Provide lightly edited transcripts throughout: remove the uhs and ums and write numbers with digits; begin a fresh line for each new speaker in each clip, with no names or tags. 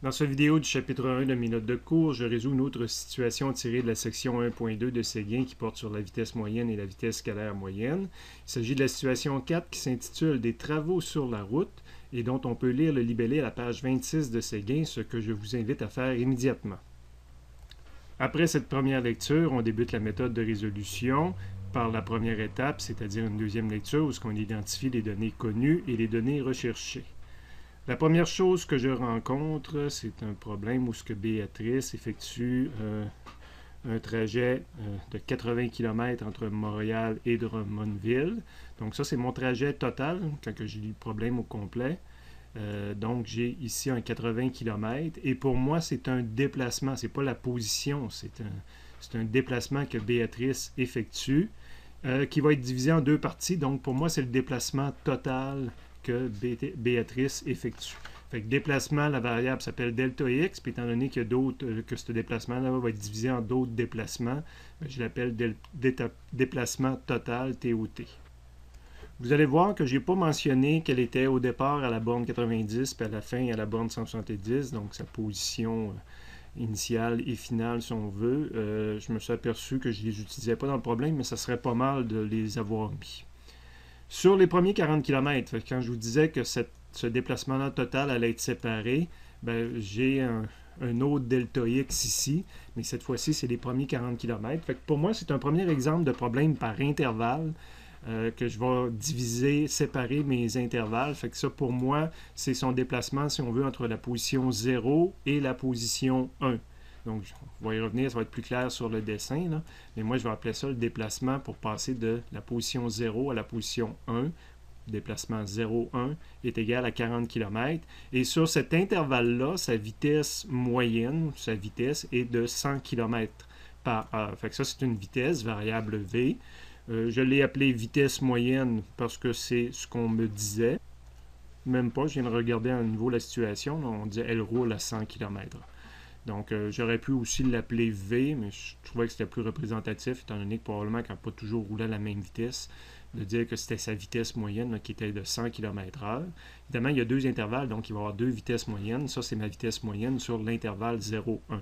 Dans cette vidéo du chapitre 1 de mes notes de cours, je résous une autre situation tirée de la section 1.2 de Séguin qui porte sur la vitesse moyenne et la vitesse scalaire moyenne. Il s'agit de la situation 4 qui s'intitule Des travaux sur la route et dont on peut lire le libellé à la page 26 de Séguin, ce que je vous invite à faire immédiatement. Après cette première lecture, on débute la méthode de résolution par la première étape, c'est-à-dire une deuxième lecture où on identifie les données connues et les données recherchées. La première chose que je rencontre, c'est un problème où ce que Béatrice effectue un trajet de 80 km entre Montréal et Drummondville. Donc ça, c'est mon trajet total quand je lis le problème au complet. Donc j'ai ici un 80 km et pour moi, c'est un déplacement. C'est pas la position, c'est un déplacement que Béatrice effectue qui va être divisé en deux parties. Donc pour moi, c'est le déplacement total que Béatrice effectue. Fait que déplacement, la variable s'appelle delta x, puis étant donné qu'il y a d'autres, que ce déplacement-là va être divisé en d'autres déplacements, je l'appelle déplacement total TOT. Vous allez voir que je n'ai pas mentionné qu'elle était au départ à la borne 90, puis à la fin à la borne 170, donc sa position initiale et finale, si on veut. Je me suis aperçu que je ne les utilisais pas dans le problème, mais ça serait pas mal de les avoir mis. Sur les premiers 40 km, quand je vous disais que ce déplacement-là total allait être séparé, j'ai un autre delta x ici, mais cette fois-ci, c'est les premiers 40 km. Fait que pour moi, c'est un premier exemple de problème par intervalle que je vais diviser, séparer mes intervalles. Fait que ça, pour moi, c'est son déplacement, si on veut, entre la position 0 et la position 1. Donc, on va y revenir, ça va être plus clair sur le dessin, là. Mais moi, je vais appeler ça le déplacement pour passer de la position 0 à la position 1. Déplacement 0,1 est égal à 40 km. Et sur cet intervalle-là, sa vitesse moyenne, sa vitesse est de 100 km par heure. Fait que ça, c'est une vitesse, variable V. Je l'ai appelée vitesse moyenne parce que c'est ce qu'on me disait. Même pas, je viens de regarder à nouveau la situation. On dit elle roule à 100 km. Donc, j'aurais pu aussi l'appeler V, mais je trouvais que c'était plus représentatif, étant donné que probablement qu'elle n'a pas toujours roulé à la même vitesse, de dire que c'était sa vitesse moyenne là, qui était de 100 km/h. Évidemment, il y a deux intervalles, donc il va y avoir deux vitesses moyennes. Ça, c'est ma vitesse moyenne sur l'intervalle 0,1.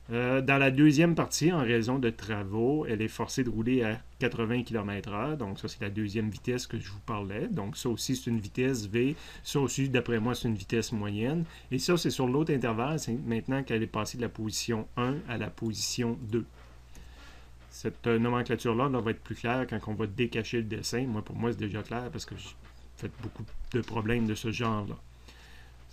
Dans la deuxième partie, en raison de travaux, elle est forcée de rouler à 80 km/h. Donc, ça, c'est la deuxième vitesse que je vous parlais. Donc, ça aussi, c'est une vitesse V. Ça aussi, d'après moi, c'est une vitesse moyenne. Et ça, c'est sur l'autre intervalle. C'est maintenant qu'elle est passée de la position 1 à la position 2. Cette nomenclature-là va être plus claire quand on va décacher le dessin. Moi, pour moi, c'est déjà clair parce que j'ai fait beaucoup de problèmes de ce genre-là.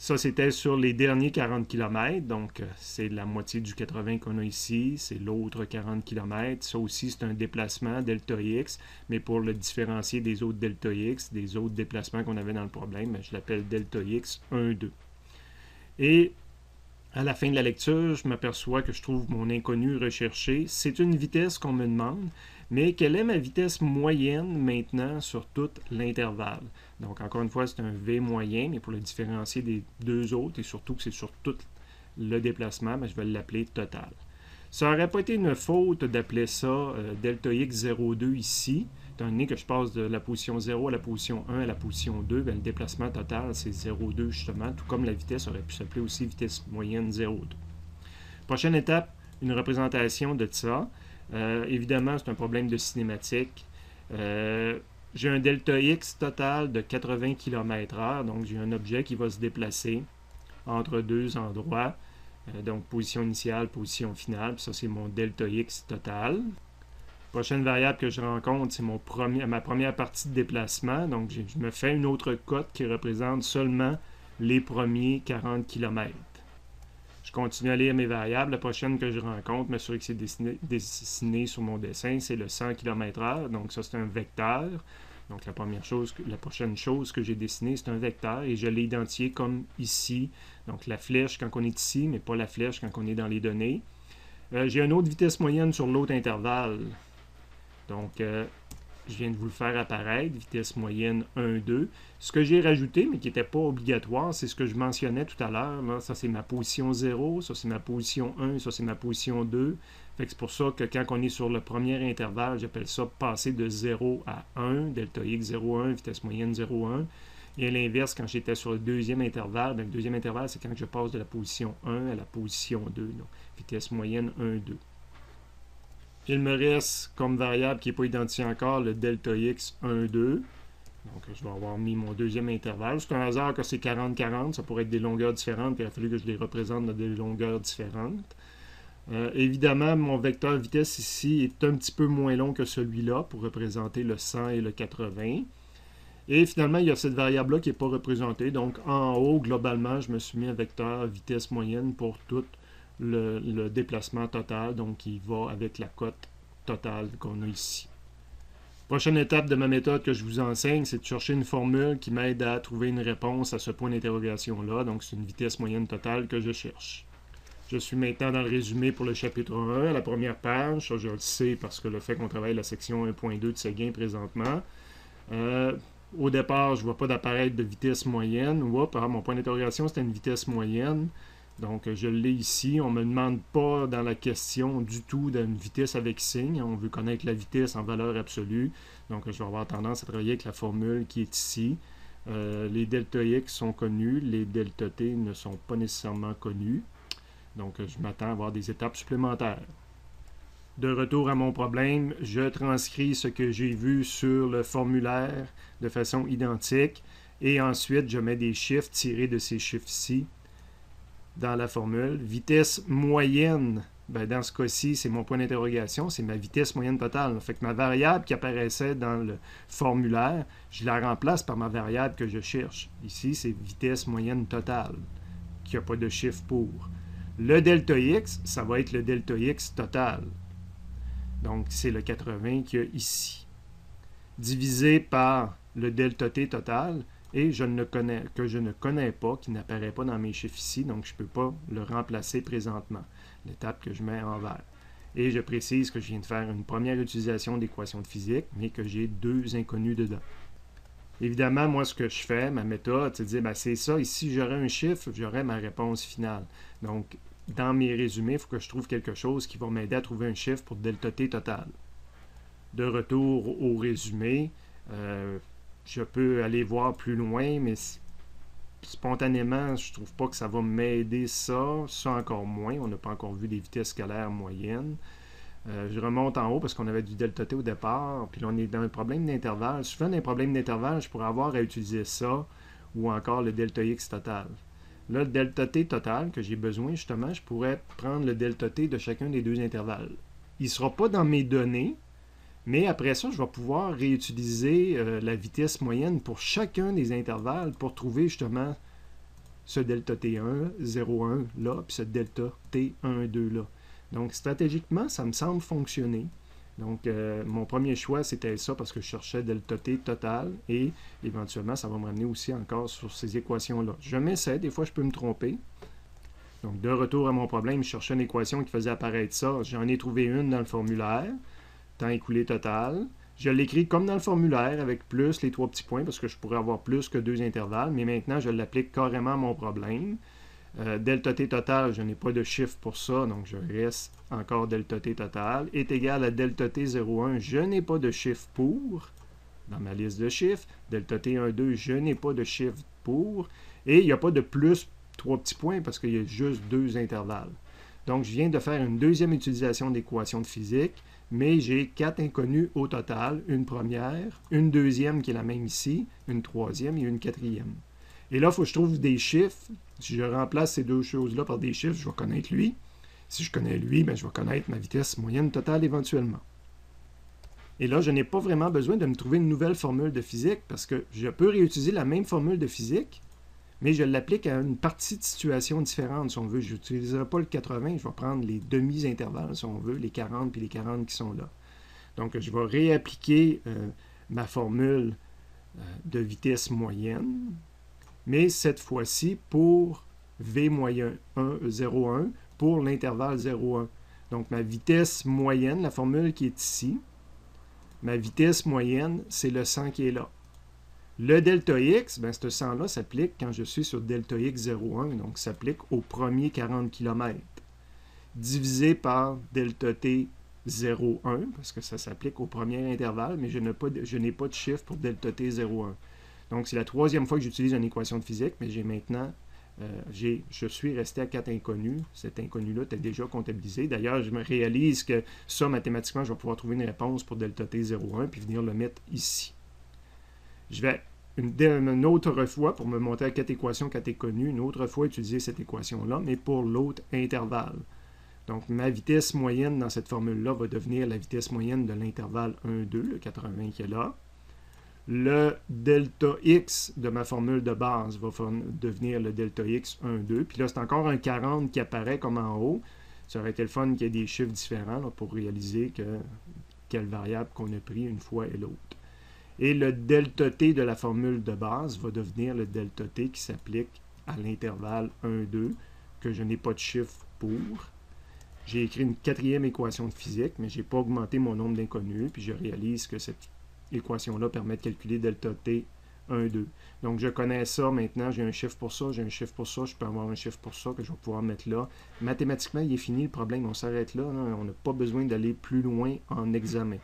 Ça, c'était sur les derniers 40 km, donc c'est la moitié du 80 qu'on a ici, c'est l'autre 40 km. Ça aussi, c'est un déplacement delta x, mais pour le différencier des autres delta x, des autres déplacements qu'on avait dans le problème, je l'appelle delta x 1, 2. Et à la fin de la lecture, je m'aperçois que je trouve mon inconnu recherché. C'est une vitesse qu'on me demande, mais quelle est ma vitesse moyenne maintenant sur tout l'intervalle? Donc, encore une fois, c'est un V moyen, mais pour le différencier des deux autres, et surtout que c'est sur tout le déplacement, je vais l'appeler total. Ça n'aurait pas été une faute d'appeler ça delta x 0,2 ici, étant donné que je passe de la position 0 à la position 1 à la position 2, le déplacement total, c'est 0,2 justement, tout comme la vitesse aurait pu s'appeler aussi vitesse moyenne 0,2. Prochaine étape, une représentation de ça. Évidemment, c'est un problème de cinématique. J'ai un delta x total de 80 km/h, donc j'ai un objet qui va se déplacer entre deux endroits. Donc, position initiale, position finale. Puis ça, c'est mon delta x total. Prochaine variable que je rencontre, c'est ma première partie de déplacement. Donc, je me fais une autre cote qui représente seulement les premiers 40 km. Je continue à lire mes variables. La prochaine que je rencontre, m'assurer que c'est dessiné sur mon dessin, c'est le 100 km/h. Donc, ça, c'est un vecteur. Donc, la prochaine chose que j'ai dessinée, c'est un vecteur et je l'ai identifié comme ici. Donc, la flèche quand on est ici, mais pas la flèche quand on est dans les données. J'ai une autre vitesse moyenne sur l'autre intervalle. Donc, je viens de vous le faire apparaître, vitesse moyenne 1, 2. Ce que j'ai rajouté, mais qui n'était pas obligatoire, c'est ce que je mentionnais tout à l'heure. Là. Ça, c'est ma position 0, ça, c'est ma position 1, ça, c'est ma position 2. Fait que c'est pour ça que quand on est sur le premier intervalle, j'appelle ça passer de 0 à 1, delta x 0,1, vitesse moyenne 0,1. Et à l'inverse, quand j'étais sur le deuxième intervalle, le deuxième intervalle, c'est quand je passe de la position 1 à la position 2. Donc, vitesse moyenne 1, 2. Il me reste comme variable qui n'est pas identifiée encore le delta x 1, 2. Donc, je vais avoir mis mon deuxième intervalle. C'est un hasard que c'est 40-40. Ça pourrait être des longueurs différentes, puis il a fallu que je les représente dans des longueurs différentes. Évidemment, mon vecteur vitesse ici est un petit peu moins long que celui-là pour représenter le 100 et le 80. Et finalement, il y a cette variable-là qui n'est pas représentée. Donc, en haut, globalement, je me suis mis un vecteur vitesse moyenne pour tout le déplacement total, donc qui va avec la cote totale qu'on a ici. Prochaine étape de ma méthode que je vous enseigne, c'est de chercher une formule qui m'aide à trouver une réponse à ce point d'interrogation-là. Donc, c'est une vitesse moyenne totale que je cherche. Je suis maintenant dans le résumé pour le chapitre 1, à la première page. Ça, je le sais parce que le fait qu'on travaille la section 1.2 de Séguin présentement. Au départ, je ne vois pas d'apparaître de vitesse moyenne. Mon point d'interrogation, c'était une vitesse moyenne. Donc, je l'ai ici. On ne me demande pas dans la question du tout d'une vitesse avec signe. On veut connaître la vitesse en valeur absolue. Donc, je vais avoir tendance à travailler avec la formule qui est ici. Les delta x sont connus. Les delta t ne sont pas nécessairement connus. Donc, je m'attends à avoir des étapes supplémentaires. De retour à mon problème, je transcris ce que j'ai vu sur le formulaire de façon identique. Et ensuite, je mets des chiffres tirés de ces chiffres-ci dans la formule. Vitesse moyenne, dans ce cas-ci, c'est mon point d'interrogation, c'est ma vitesse moyenne totale. Fait que ma variable qui apparaissait dans le formulaire, je la remplace par ma variable que je cherche. Ici, c'est vitesse moyenne totale, qui n'a pas de chiffre pour. Le delta x, ça va être le delta x total. Donc, c'est le 80 qu'il y a ici. Divisé par le delta t total, et que je ne connais pas, qui n'apparaît pas dans mes chiffres ici, donc je ne peux pas le remplacer présentement, l'étape que je mets en vert. Et je précise que je viens de faire une première utilisation d'équation de physique, mais que j'ai deux inconnus dedans. Évidemment, moi, ce que je fais, ma méthode, c'est de dire, c'est ça, ici, j'aurais un chiffre, j'aurais ma réponse finale. Donc, dans mes résumés, il faut que je trouve quelque chose qui va m'aider à trouver un chiffre pour delta t total. De retour au résumé, je peux aller voir plus loin, mais spontanément, je trouve pas que ça va m'aider ça. Ça encore moins. On n'a pas encore vu des vitesses scalaires moyennes. Je remonte en haut parce qu'on avait du delta t au départ. Puis là, on est dans un problème d'intervalle. Souvent, dans un problème d'intervalle, je pourrais avoir à utiliser ça ou encore le delta x total. Là, le delta t total que j'ai besoin, justement, je pourrais prendre le delta t de chacun des deux intervalles. Il ne sera pas dans mes données, mais après ça, je vais pouvoir réutiliser la vitesse moyenne pour chacun des intervalles pour trouver justement ce delta t1, 0,1 là, puis ce delta t1, 2 là. Donc, stratégiquement, ça me semble fonctionner. Donc, mon premier choix, c'était ça parce que je cherchais delta t total et éventuellement, ça va me ramener aussi encore sur ces équations-là. Je m'essaie, des fois, je peux me tromper. Donc, de retour à mon problème, je cherchais une équation qui faisait apparaître ça. J'en ai trouvé une dans le formulaire. Temps écoulé total. Je l'écris comme dans le formulaire avec plus les 3 petits points parce que je pourrais avoir plus que 2 intervalles, mais maintenant je l'applique carrément à mon problème. Delta t total, je n'ai pas de chiffre pour ça, donc je reste encore delta t total, est égal à delta t 0,1, je n'ai pas de chiffre pour, dans ma liste de chiffres. Delta t 1,2, je n'ai pas de chiffre pour, et il n'y a pas de plus 3 petits points parce qu'il y a juste 2 intervalles. Donc je viens de faire une deuxième utilisation d'équation de physique, mais j'ai 4 inconnus au total, une première, une deuxième qui est la même ici, une troisième et une quatrième. Et là, il faut que je trouve des chiffres. Si je remplace ces deux choses-là par des chiffres, je vais connaître lui. Si je connais lui, je vais connaître ma vitesse moyenne totale éventuellement. Et là, je n'ai pas vraiment besoin de me trouver une nouvelle formule de physique parce que je peux réutiliser la même formule de physique, mais je l'applique à une partie de situation différente, si on veut. Je n'utiliserai pas le 80, je vais prendre les demi-intervalles, si on veut, les 40 puis les 40 qui sont là. Donc, je vais réappliquer ma formule de vitesse moyenne, mais cette fois-ci pour V moyen 0,1 pour l'intervalle 0,1. Donc, ma vitesse moyenne, la formule qui est ici, ma vitesse moyenne, c'est le 100 qui est là. Le delta x, ce 100-là s'applique quand je suis sur delta x 0,1, donc s'applique aux premiers 40 km, divisé par delta t 0,1, parce que ça s'applique au premier intervalle, mais je n'ai pas de chiffre pour delta t 0,1. Donc, c'est la troisième fois que j'utilise une équation de physique, mais j'ai maintenant, je suis resté à 4 inconnus. Cet inconnu-là était déjà comptabilisé. D'ailleurs, je me réalise que ça, mathématiquement, je vais pouvoir trouver une réponse pour delta t 0,1 puis venir le mettre ici. Je vais une autre fois, pour me monter à 4 équations, 4 inconnues, une autre fois utiliser cette équation-là, mais pour l'autre intervalle. Donc, ma vitesse moyenne dans cette formule-là va devenir la vitesse moyenne de l'intervalle 1, 2, le 80 qui est là. Le delta x de ma formule de base va devenir le delta x 1, 2. Puis là, c'est encore un 40 qui apparaît comme en haut. Ça aurait été le fun qu'il y ait des chiffres différents là, pour réaliser quelle variable qu'on a pris une fois et l'autre. Et le delta t de la formule de base va devenir le delta t qui s'applique à l'intervalle 1, 2, que je n'ai pas de chiffre pour. J'ai écrit une quatrième équation de physique, mais je n'ai pas augmenté mon nombre d'inconnus, puis je réalise que cette équation-là permet de calculer delta t 1, 2. Donc, je connais ça maintenant, j'ai un chiffre pour ça, j'ai un chiffre pour ça, je peux avoir un chiffre pour ça que je vais pouvoir mettre là. Mathématiquement, il est fini le problème, on s'arrête là, on n'a pas besoin d'aller plus loin en examen.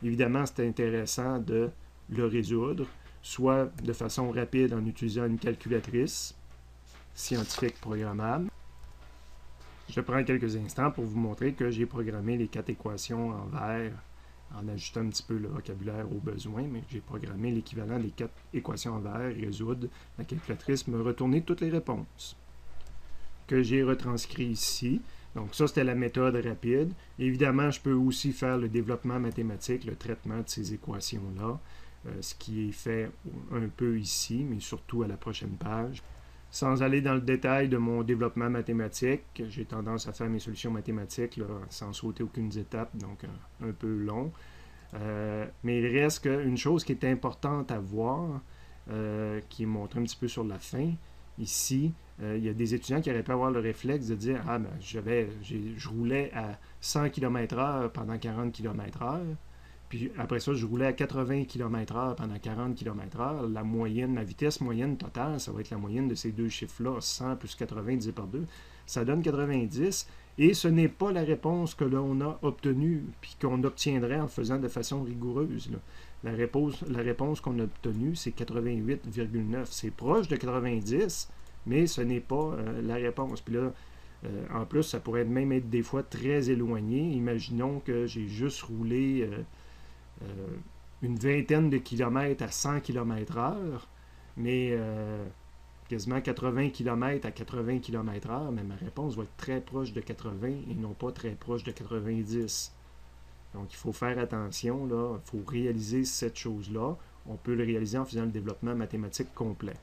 Évidemment, c'est intéressant de le résoudre, soit de façon rapide en utilisant une calculatrice scientifique programmable. Je prends quelques instants pour vous montrer que j'ai programmé les 4 équations en vert en ajustant un petit peu le vocabulaire au besoin, mais j'ai programmé l'équivalent des 4 équations en vert, résoudre, la calculatrice me retourner toutes les réponses que j'ai retranscrit ici. Donc ça, c'était la méthode rapide. Évidemment, je peux aussi faire le développement mathématique, le traitement de ces équations-là, ce qui est fait un peu ici, mais surtout à la prochaine page. Sans aller dans le détail de mon développement mathématique, j'ai tendance à faire mes solutions mathématiques là, sans sauter aucune étape, donc un peu long. Mais il reste qu'une chose qui est importante à voir, qui est montrée un petit peu sur la fin, ici, il y a des étudiants qui auraient pu avoir le réflexe de dire « Ah, ben, je roulais à 100 km/h pendant 40 km/h. » Puis après ça, je roulais à 80 km/h pendant 40 km/h. La moyenne, ma vitesse moyenne totale, ça va être la moyenne de ces deux chiffres-là, 100 plus 80 divisé par 2. Ça donne 90. Et ce n'est pas la réponse que l'on a obtenue, puis qu'on obtiendrait en faisant de façon rigoureuse. Là. La réponse qu'on a obtenue, c'est 88,9. C'est proche de 90, mais ce n'est pas la réponse. Puis là, en plus, ça pourrait même être des fois très éloigné. Imaginons que j'ai juste roulé une vingtaine de kilomètres à 100 km/h, mais quasiment 80 km à 80 km/h, mais ma réponse va être très proche de 80 et non pas très proche de 90. Donc, il faut faire attention, là, il faut réaliser cette chose-là. On peut le réaliser en faisant le développement mathématique complet.